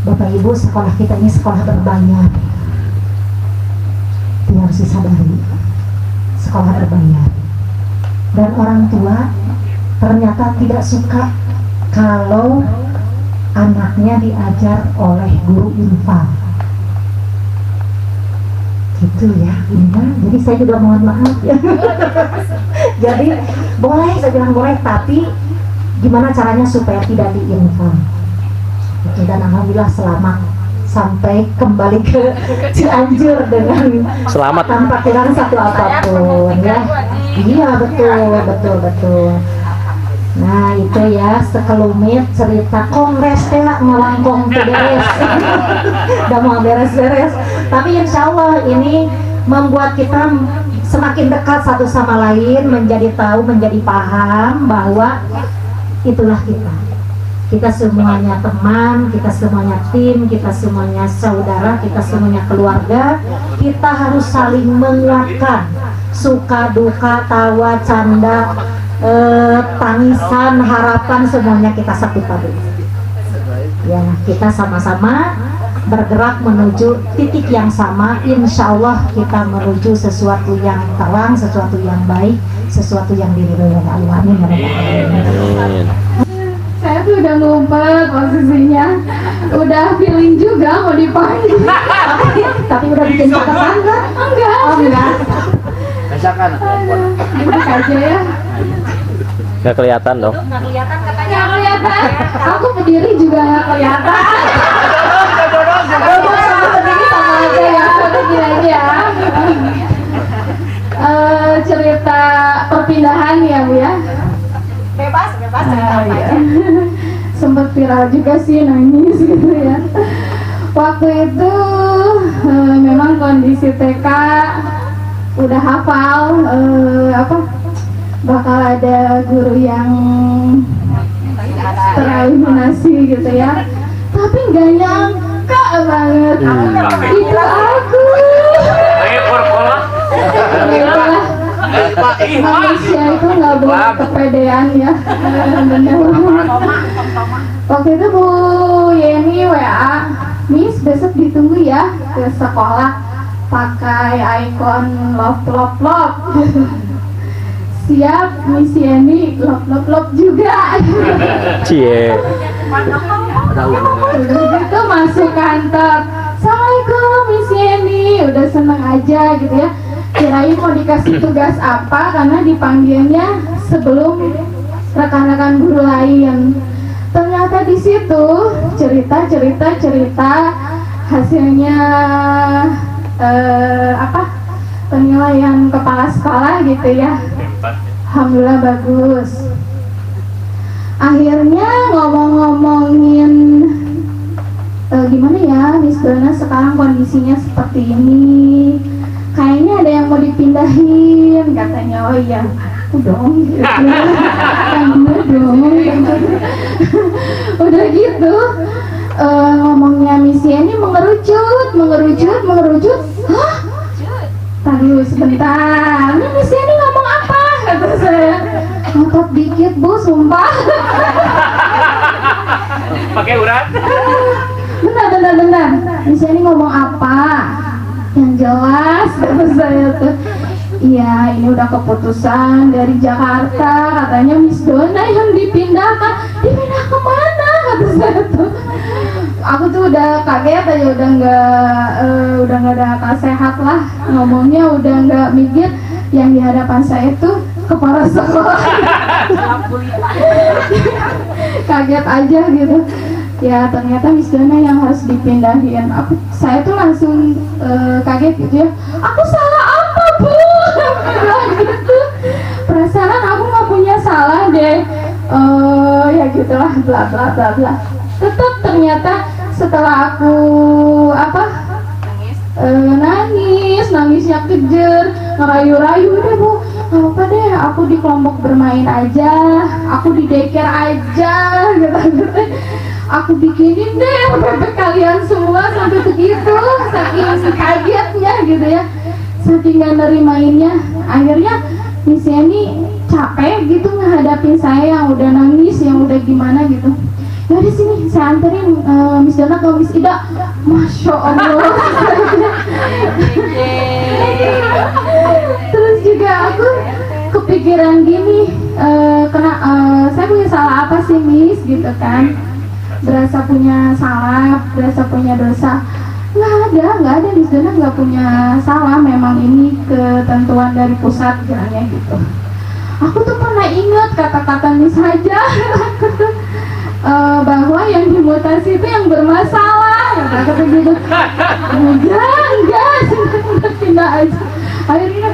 Bapak Ibu sekolah kita ini sekolah berbayar. Itu harus disadari. Sekolah berbayar. Dan orang tua ternyata tidak suka kalau anaknya diajar oleh guru infal. Gitu ya, jadi saya juga mohon maaf ya. Jadi boleh, saya bilang boleh, tapi gimana caranya supaya tidak diinfal. Gitu, dan alhamdulillah selamat sampai kembali ke Cianjur dengan Selamat. tanpa kurang satu apapun ya. Iya betul. Nah itu ya sekelumit cerita kongres teh ngelangkong beres. Udah mau beres-beres. Tapi insya Allah ini membuat kita semakin dekat satu sama lain, menjadi tahu, menjadi paham bahwa itulah kita. Kita semuanya teman, kita semuanya tim, kita semuanya saudara, kita semuanya keluarga. Kita harus saling menguatkan, suka duka, tawa, canda, tangisan, harapan, semuanya kita satu padu. Ya, kita sama-sama bergerak menuju titik yang sama. Insya Allah kita menuju sesuatu yang terang, sesuatu yang baik, sesuatu yang diridhoi oleh Allah. Amin. Saya tuh udah ngumpet posisinya, udah feeling juga mau dipanggil. Tapi udah bikin catatan kan? Enggak. Oh enggak. Misalkan. Duduk aja ya. Nggak kelihatan dong. Nggak kelihatan katanya. Nggak kelihatan. Aku berdiri juga nggak kelihatan. Duduk sama berdiri sama aja ya. Berdiri aja. Cerita perpindahan ya Bu ya. Bebas cerita apa aja. Sempat viral juga sih, nangis gitu ya. Waktu itu memang kondisi TK udah hafal bakal ada guru yang tereliminasi gitu ya, tapi nggak nyangka banget itu aku. Manusia itu nggak boleh kepedean ya. Waktu itu Bu Yeni WA, Miss besok ditunggu ya ke sekolah pakai ikon love. Siap, Miss Yeni love juga. Cie. Udah gitu masuk kantor, Assalamualaikum Miss Yeni, udah seneng aja gitu ya. Kirain mau dikasih tugas apa karena dipanggilnya sebelum rekan-rekan guru lain. Ternyata di situ cerita hasilnya penilaian kepala sekolah gitu ya. Alhamdulillah bagus. Akhirnya ngomongin gimana ya Miss Dona sekarang kondisinya seperti ini. Kayaknya ada yang mau dipindahin katanya. Oh iya, aku dong gitu. Udah gitu ngomongnya misi ini mengerucut. Hah? Tadi sebentar, ini misi ini ngomong apa? Kata saya, ngotot dikit Bu, sumpah. Pakai urat. Benar. Misi ini ngomong apa? Yang jelas, kata saya tuh, iya ini udah keputusan dari Jakarta, katanya Miss Dona yang dipindah kemana? kata saya tuh. Aku tuh udah kaget aja, udah nggak ada akal sehat lah ngomongnya, udah nggak mikir yang di hadapan saya tuh kepala sekolah. Kaget aja gitu. Ya ternyata Miss Dona yang harus dipindahin. Saya tuh langsung kaget gitu ya. Aku salah apa Bu? Bilang gitu. Perasaan aku nggak punya salah deh. Ya gitulah bla bla bla bla. Tetap ternyata setelah aku nangisnya kejer, ngerayu-rayu, udah Bu, nggak apa deh, aku di kelompok bermain aja, aku di daycare aja, gitu. Aku bikinin deh bebek kalian semua sampai begitu, saking kagetnya gitu ya, saking nggak nerimainnya. Akhirnya Miss Yani capek gitu ngehadapin saya yang udah nangis, yang udah gimana gitu. Ya di sini saya anterin Miss Dona atau Miss Ida. Masya Allah. Terus juga aku kepikiran gini, saya punya salah apa sih Miss gitu kan? Berasa punya salah, berasa punya dosa. Nggak ada Miss Dona nggak punya salah. Memang ini ketentuan dari pusat bilangnya gitu. Aku tuh pernah ingat kata-kata Miss Haja. Bahwa yang dimutasi itu yang bermasalah, kata gitu. Enggak, pindah aja. Akhirnya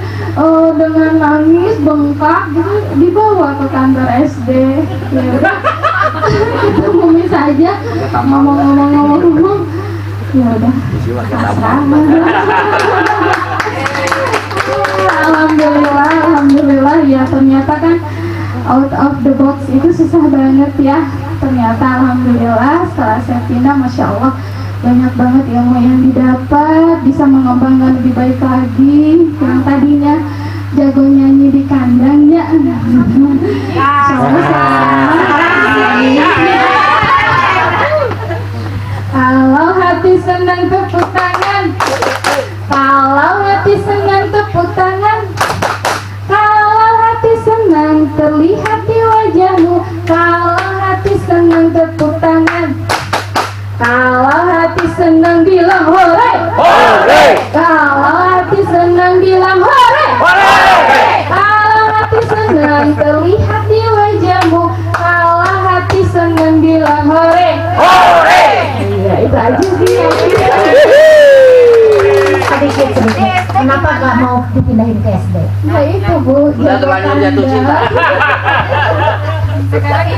dengan nangis bengkak gitu dibawa ke kantor SD. Ya udah, ketemu Miss aja, ngomong. Ya udah, alhamdulillah ya, ternyata kan out of the box itu susah banget ya. Ternyata alhamdulillah setelah saya pindah, Masya Allah banyak banget ilmu yang didapat, bisa mengembangkan lebih baik lagi. Yang tadinya jago nyanyi di kandang ya, kalau hati senang tepuk tangan, kalau hati senang tepuk tangan, kalau hati senang terlihat di wajahmu, kalau hati senang tepuk tangan, kalau hati senang bilang hore, hore. Kalau hati senang bilang hore, hore. Kalau hati senang terlihat di wajahmu, kalau hati senang bilang hore, hore. Ya itu aja sih. Sedikit. Kenapa nggak mau dipindahin ke SD? Nah itu Bu, udah terlanjur jatuh cinta. Jadi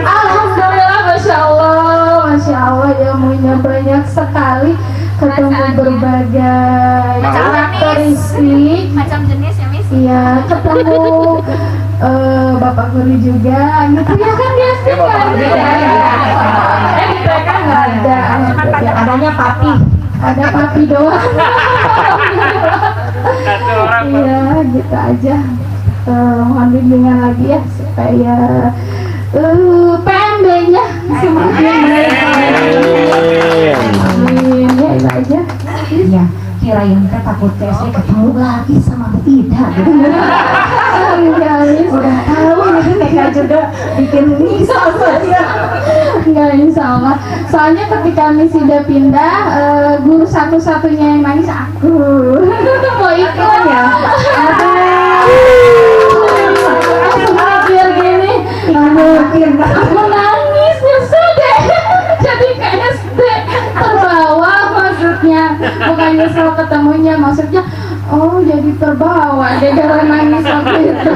alhamdulillah, masya Allah ilmunya banyak sekali, ketemu berbagai karakteristik, Macam jenis ya Miss? iya, ketemu bapak guru juga gitu ya kan, dia sih nggak ada, di TK nggak ada, Adanya papi. ada papi doang. Iya gitu aja. Mohon bimbingan lagi ya supaya PMB-nya semakin baik. Amin. Ya itu aja. Ya, kirain teh takut SD ketemu lagi sama Bu Ida gitu. Udah tahu ini TK juga bikin misal saja. Enggak, insya Allah. Soalnya ketika Miss Ida pindah, guru satu-satunya yang nangis aku. Mau ikut ya? Mikir gini, aku nangis nyesel deh. Jadi ke SD terbawa maksudnya, bukan nyesel ketemunya, maksudnya oh jadi terbawa deh karena nangis waktu itu.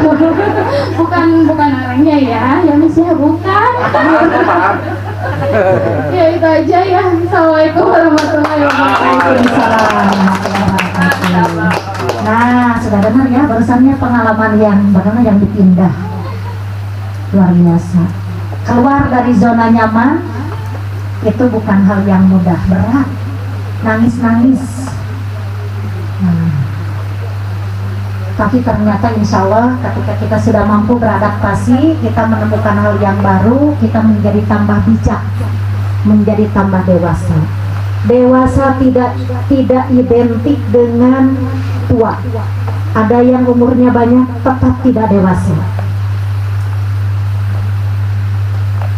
Bukan orangnya ya Miss ya, bukan. Ya itu aja ya. Assalamualaikum warahmatullahi wabarakatuh. Nah, sudah dengar ya barusannya pengalaman yang bagaimana yang dipindah. Luar biasa. Keluar dari zona nyaman itu bukan hal yang mudah, berat. Nangis-nangis. Nah, tapi ternyata insya Allah ketika kita sudah mampu beradaptasi, kita menemukan hal yang baru, kita menjadi tambah bijak, menjadi tambah dewasa. Dewasa tidak identik dengan tua. Ada yang umurnya banyak tetap tidak dewasa.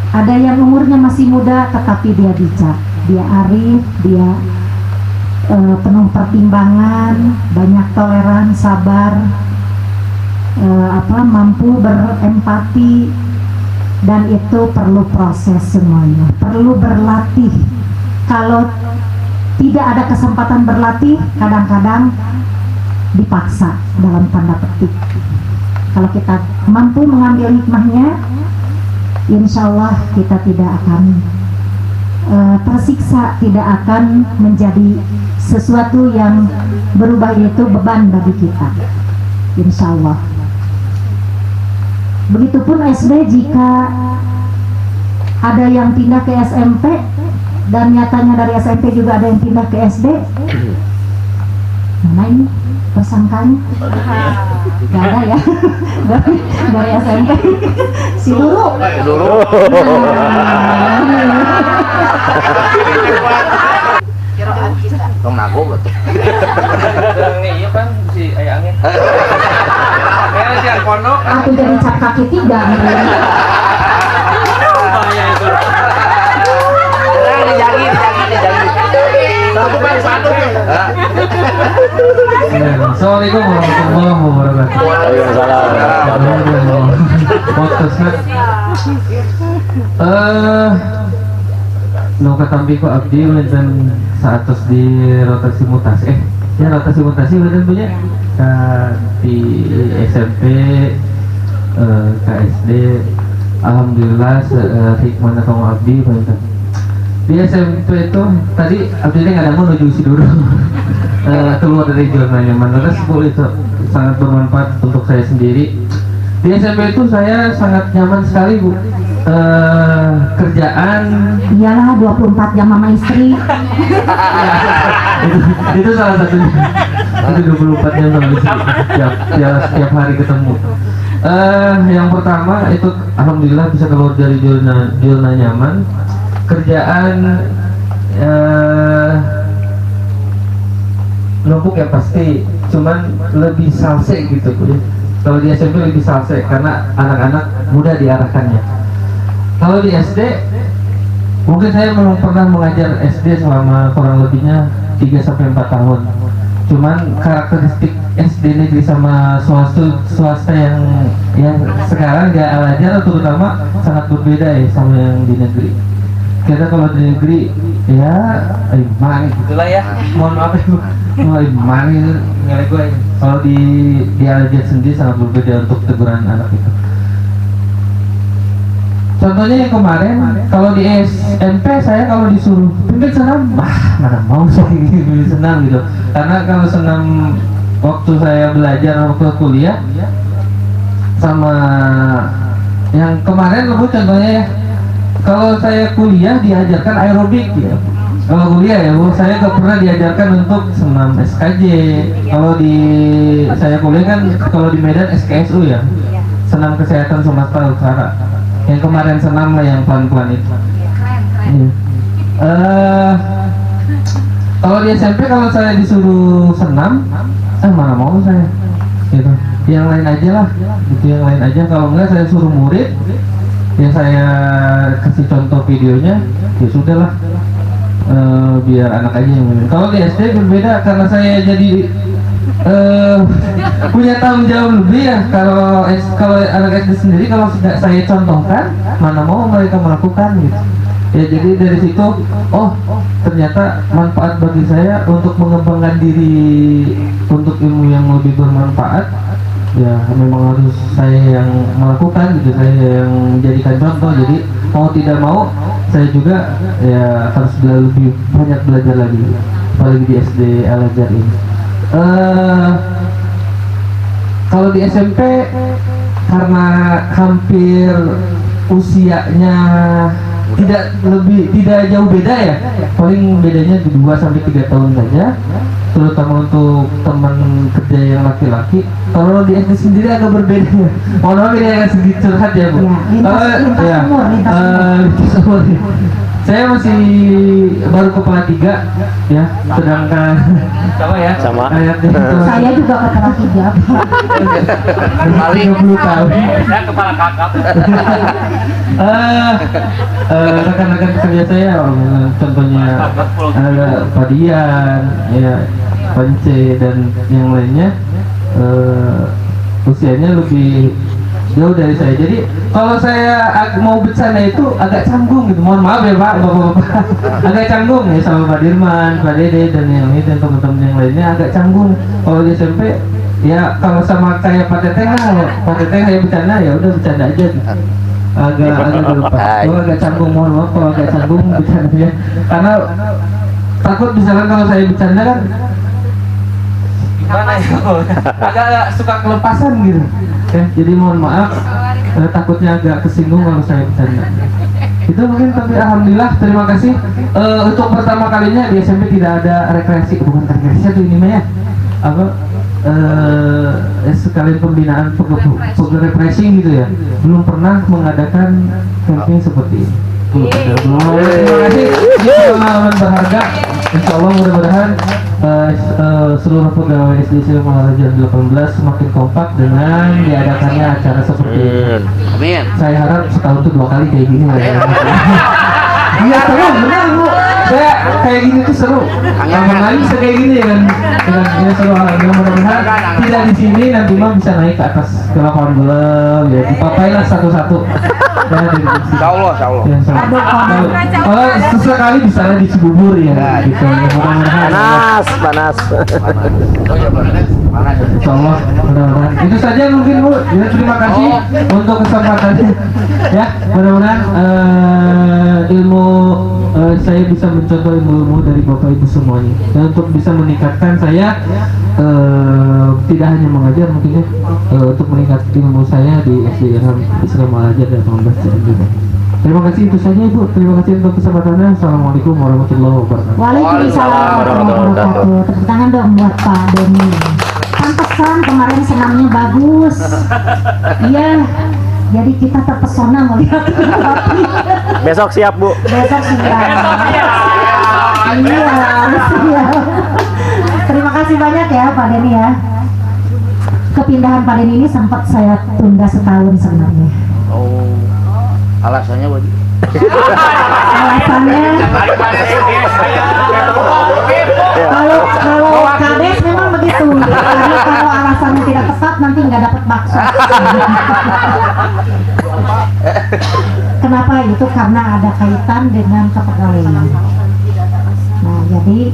Ada yang umurnya masih muda tetapi dia bijak, dia arif, dia penuh pertimbangan, banyak toleran, sabar, mampu berempati, dan itu perlu proses semuanya, perlu berlatih. Kalau tidak ada kesempatan berlatih, kadang-kadang dipaksa dalam tanda petik. Kalau kita mampu mengambil hikmahnya, insya Allah kita tidak akan tersiksa, tidak akan menjadi sesuatu yang berubah, yaitu beban bagi kita, insya Allah. Begitupun SD, jika ada yang pindah ke SMP dan nyatanya dari SMP juga ada yang pindah ke SD, mana ini tersangkanya? Gak ada ya. dari SMP si Dulu. Tong nago betul. Iya kan si ayah angin. Kayak si pondok. Aku jadi cap kaki 3. Bahaya itu. Dijagi. Assalamualaikum warahmatullahi wabarakatuh. Waalaikumsalam. Podcastnya nu katambi ku abdi dan saatos di rotasi mutasi rotasi mutasi bener punya di SMP KSD. Alhamdulillah hikmahna kamu abdi bener. Di SMP itu tadi abdi nggak ada mau menuju Siduro. Keluar dari zona nyaman, terus itu sangat bermanfaat untuk saya sendiri. Di SMP itu saya sangat nyaman sekali, Bu. Kerjaan Iyalah 24 jam sama istri. itu salah satunya. Itu 24 jam sama istri. Setiap hari ketemu. Yang pertama itu alhamdulillah bisa keluar dari zona nyaman. Kerjaan numpuk ya pasti, cuman lebih salse gitu ya. Kalau di SMP lebih salse karena anak-anak mudah diarahkannya. Kalau di SD mungkin saya belum pernah mengajar SD selama kurang lebihnya 3-4 tahun. Cuman karakteristik SD negeri sama swasta yang sekarang gak Al-Azhar terutama sangat berbeda ya sama yang di negeri. Kita kalau di negeri ya mani gitulah ya, mohon maaf ya Bu, mani ngelek gue. Kalau di Al-Azhar sendiri sangat berbeda untuk teguran anak itu. Contohnya yang kemarin, kalau di SMP saya kalau disuruh pimpin senam, mana mau saya pimpin senam gitu. Karena kalau senam waktu saya belajar waktu kuliah sama yang kemarin lebih contohnya ya. Kalau saya kuliah diajarkan aerobik ya. Kalau kuliah ya Bu, saya gak pernah diajarkan untuk senam SKJ. Kalau di saya kuliah kan kalau di Medan SKSU ya, senam kesehatan Sumatera Utara. Yang kemarin senam lah yang pelan-pelan itu. Kalau di SMP kalau saya disuruh senam, mana mau saya gitu. Yang lain aja lah, gitu, yang lain aja. Kalau enggak saya suruh murid, ya saya kasih contoh videonya, ya sudahlah, biar anak aja yang main. Kalau di SD berbeda karena saya jadi punya tanggung jawab lebih ya. Kalau anak SD sendiri kalau sudah saya contohkan, mana mau mereka melakukan gitu. Ya jadi dari situ, oh ternyata manfaat bagi saya untuk mengembangkan diri untuk ilmu yang lebih bermanfaat. Ya memang harus saya yang melakukan gitu, saya yang menjadikan contoh. Jadi mau tidak mau saya juga ya harus lebih banyak belajar lagi, apalagi di SD Al-Azhar ini. Kalau di SMP karena hampir usianya tidak jauh beda ya, paling bedanya 2-3 tahun saja, terutama untuk teman kerja yang laki-laki. Kalau di SD sendiri agak berbeda ya. Mohon maaf ini agak sedikit curhat ya Bu. Saya masih baru kepala 3 ya, sedangkan sama ya. Sama. Saya juga kepala 3. 30 tahun. Saya kepala kakap. Rekan-rekan kerja saya, contohnya ada Padian, ya, Pance dan yang lainnya, usianya lebih jauh dari saya. Jadi kalau saya mau bercanda itu agak canggung gitu. Mohon maaf ya Pak, Bapak-bapak. Agak canggung ya sama Pak Dirman, Pak Dede dan yang lain dan teman-teman yang lainnya agak canggung. Kalau di SMP ya kalau sama kayak Pak Teteh lah, Pak Teteh kayak bercanda ya udah bercanda aja gitu. Agak lupa. Kalau agak canggung, mohon maaf kalau agak canggung bercandanya. Karena takut misalkan kalau saya bercanda kan gimana ya, agak suka kelepasan gitu ya, jadi mohon maaf, takutnya agak kesinggung kalau saya bercanda itu mungkin. Tapi alhamdulillah, terima kasih. Untuk pertama kalinya di SMP tidak ada rekreasi, bukan rekreasi tuh ini mah ya, apa sekalian pembinaan refreshing gitu ya, belum pernah mengadakan camping seperti ini. Terima kasih, ini pengalaman berharga. Insya Allah mudah-mudahan seluruh pegawai SD Islam Maharaja 18 semakin kompak dengan diadakannya acara seperti ini. Amin. Saya harap setahun itu 2 kali kayak gini lah ya. Iya seru, benar Bu. Saya kayak gini tuh seru. Gampang lagi bisa kayak gini kan. Dengan seru. Mudah-mudahan tidak di sini nanti mah bisa naik ke atas ke lapangan bola ya. Dipapailah satu-satu. Insya Allah. Kalau sesekali bisa di Cibubur ya. Gitu. Mudah-mudahan. Panas. Insya Allah, mudah-mudahan. Itu saja mungkin Bu. Ya, terima kasih untuk kesempatannya. Ya, mudah-mudahan ilmu saya bisa mencontoh ilmu dari Bapak Ibu semuanya. Dan untuk bisa meningkatkan saya tidak hanya mengajar mungkin ya, untuk meningkatkan ilmu saya di SD Islam Al-Azhar dan 18 juga. Terima kasih, itu saja Ibu. Terima kasih untuk kesempatannya. Assalamualaikum warahmatullahi wabarakatuh. Waalaikumsalam warahmatullahi wabarakatuh. Tepuk tangan dong buat Pak Doni. Pantesan kemarin senamnya bagus. Iya. Jadi kita terpesona melihat Besok siap Bu. besok siap. Iya, siap. Terima kasih banyak ya Pak Deni ya. Kepindahan Pak Deni ini sempat saya tunda setahun sebenarnya. Oh. Alasannya Bu. Alasannya kalau kades memang begitu. Karena kalau alasannya tidak tepat nanti nggak dapat bakso. Kenapa itu? Karena ada kaitan dengan kepegawaian. Nah, jadi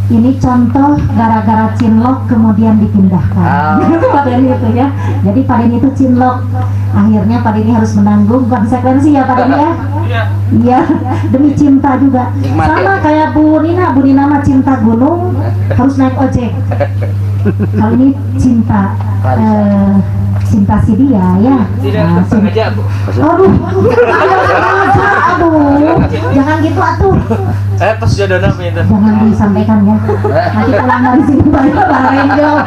ini contoh gara-gara cinlok kemudian dipindahkan. Pak Deni itu ya. Jadi Pak Deni itu cinlok. Akhirnya Pak Deni harus menanggung konsekuensi ya Pak Deni ya. Iya, demi cinta juga. Sama kayak Bu Nina mah cinta gunung harus naik ojek. Kali ini cinta cinta si dia ya. Nah, aduh, jangan gitu atuh. Pas jodohnya minta. Jangan disampaikan ya. Nanti pulang dari sini banyak Pak Renjo.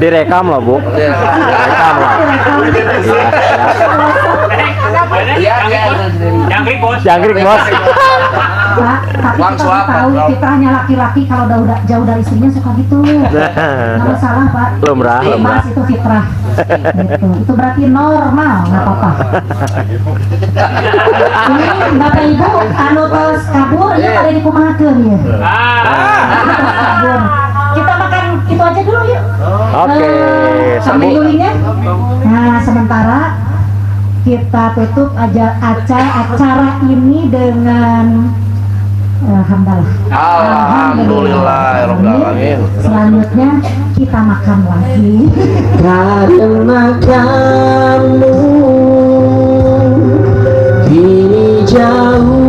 Direkam loh Bu. Direkam lah. Jangkrik bos. Pak, tapi kita tahu fitrahnya laki-laki kalau udah jauh dari istrinya suka gitu. Nggak masalah Pak. Lumrah. Mas itu fitrah. Gitu. Itu berarti normal, nggak apa-apa. Ini Bapak Ibu anu tos kabur ya pada dikumahakeun ya. Kabur. Kita makan itu aja dulu yuk. Oke. Sampai dulunya. Nah, sementara kita tutup aja acara ini dengan hamdalah. Alhamdulillahirobbilalamin. Selanjutnya kita makan lagi. Karena kamu kini jauh